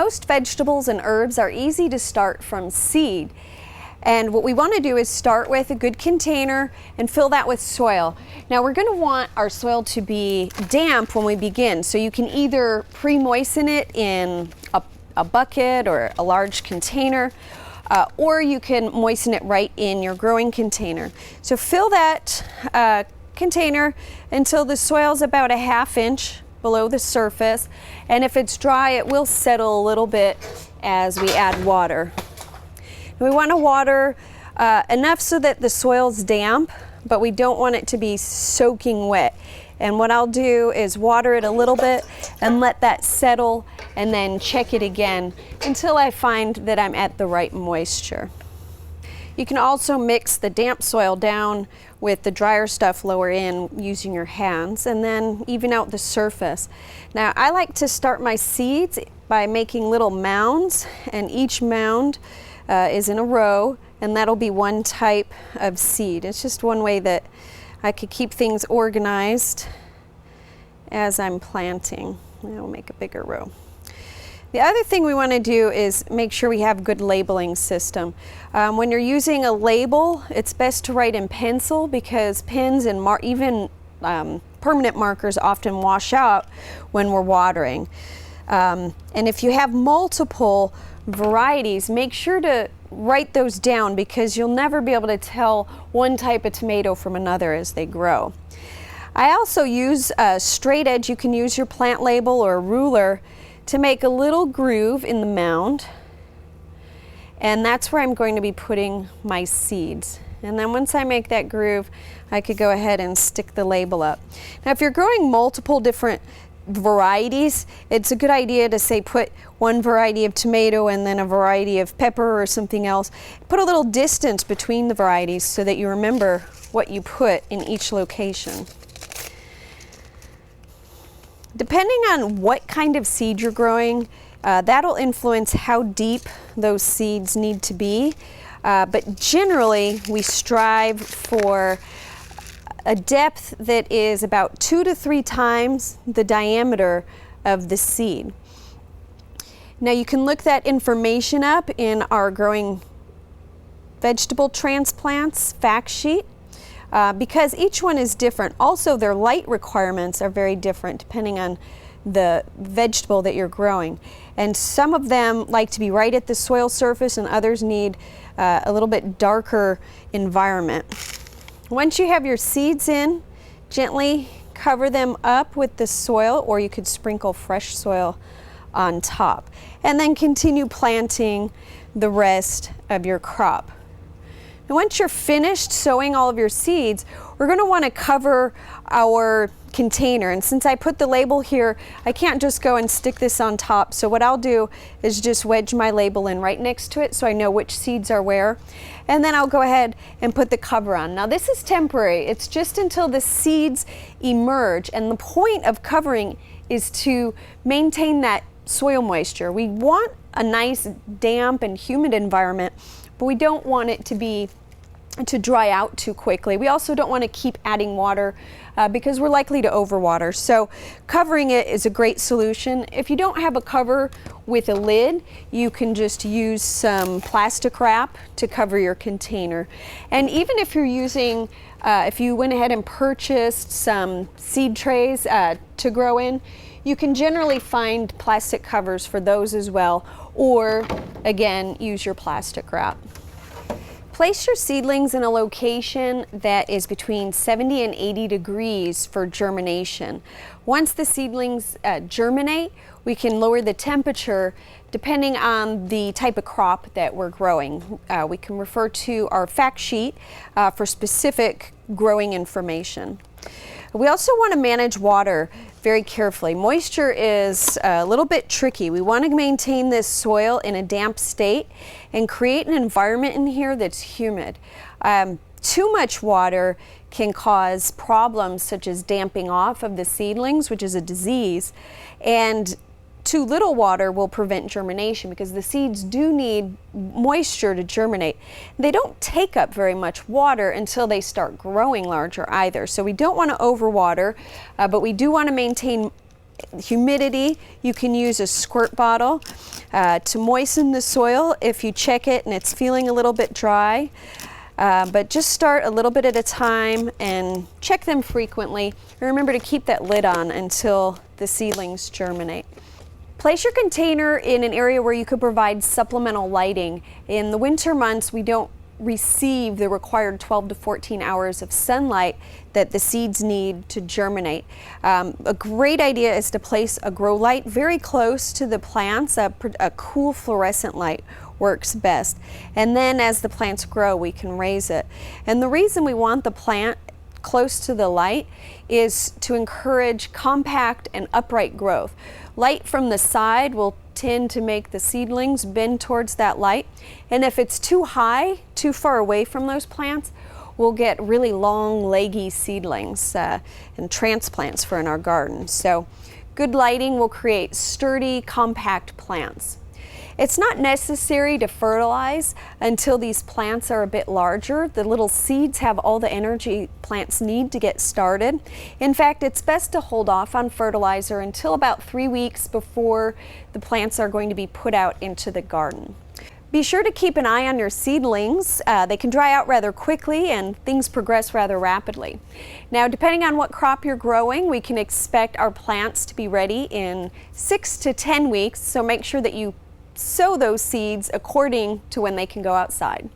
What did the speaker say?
most vegetables and herbs are easy to start from seed. And what we want to do is start with a good container and fill that with soil. Now we're going to want our soil to be damp when we begin, so you can either pre-moisten it in a bucket or a large container, or you can moisten it right in your growing container. So fill that container until the soil's about a ½ inch below the surface, and if it's dry it will settle a little bit as we add water. We want to water enough so that the soil's damp, but we don't want it to be soaking wet. And what I'll do is water it a little bit and let that settle, and then check it again until I find that I'm at the right moisture. You can also mix the damp soil down with the drier stuff lower in using your hands, and then even out the surface. Now I like to start my seeds by making little mounds, and each mound is in a row, and that'll be one type of seed. It's just one way that I could keep things organized as I'm planting. I'll make a bigger row. The other thing we want to do is make sure we have a good labeling system. When you're using a label, it's best to write in pencil, because pens and even permanent markers often wash out when we're watering. And if you have multiple varieties, make sure to write those down, because you'll never be able to tell one type of tomato from another as they grow. I also use a straight edge. You can use your plant label or a ruler to make a little groove in the mound, and that's where I'm going to be putting my seeds. And then once I make that groove, I could go ahead and stick the label up. Now if you're growing multiple different varieties, it's a good idea to say put one variety of tomato and then a variety of pepper or something else. Put a little distance between the varieties so that you remember what you put in each location. Depending on what kind of seed you're growing, that'll influence how deep those seeds need to be. But generally we strive for a depth that is about 2 to 3 times the diameter of the seed. Now you can look that information up in our growing vegetable transplants fact sheet, because each one is different. Also their light requirements are very different depending on the vegetable that you're growing. And some of them like to be right at the soil surface, and others need a little bit darker environment. Once you have your seeds in, gently cover them up with the soil, or you could sprinkle fresh soil on top, and then continue planting the rest of your crop. Now once you're finished sowing all of your seeds, we're going to want to cover our container, and since I put the label here, I can't just go and stick this on top. So what I'll do is just wedge my label in right next to it so I know which seeds are where, and then I'll go ahead and put the cover on. Now this is temporary. It's just until the seeds emerge, and the point of covering is to maintain that soil moisture. We want a nice damp and humid environment, but we don't want it to dry out too quickly. We also don't want to keep adding water because we're likely to overwater. So covering it is a great solution. If you don't have a cover with a lid, you can just use some plastic wrap to cover your container. And even if you're using, if you went ahead and purchased some seed trays to grow in, you can generally find plastic covers for those as well, or again, use your plastic wrap. Place your seedlings in a location that is between 70 and 80 degrees for germination. Once the seedlings germinate, we can lower the temperature depending on the type of crop that we're growing. We can refer to our fact sheet for specific growing information. We also want to manage water very carefully. Moisture is a little bit tricky. We want to maintain this soil in a damp state and create an environment in here that's humid. Too much water can cause problems such as damping off of the seedlings, which is a disease, and too little water will prevent germination because the seeds do need moisture to germinate. They don't take up very much water until they start growing larger either. So we don't want to overwater, but we do want to maintain humidity, you can use a squirt bottle to moisten the soil if you check it and it's feeling a little bit dry. But just start a little bit at a time and check them frequently. And remember to keep that lid on until the seedlings germinate. Place your container in an area where you could provide supplemental lighting. In the winter months, we don't receive the required 12 to 14 hours of sunlight that the seeds need to germinate. A great idea is to place a grow light very close to the plants. A cool fluorescent light works best. And then as the plants grow, we can raise it. And the reason we want the plant close to the light is to encourage compact and upright growth. Light from the side will tend to make the seedlings bend towards that light, and if it's too high, too far away from those plants, we'll get really long, leggy seedlings and transplants for in our garden. So good lighting will create sturdy, compact plants. It's not necessary to fertilize until these plants are a bit larger. The little seeds have all the energy plants need to get started. In fact, it's best to hold off on fertilizer until about 3 weeks before the plants are going to be put out into the garden. Be sure to keep an eye on your seedlings. They can dry out rather quickly and things progress rather rapidly. Now, depending on what crop you're growing, we can expect our plants to be ready in 6 to 10 weeks, so make sure that you sow those seeds according to when they can go outside.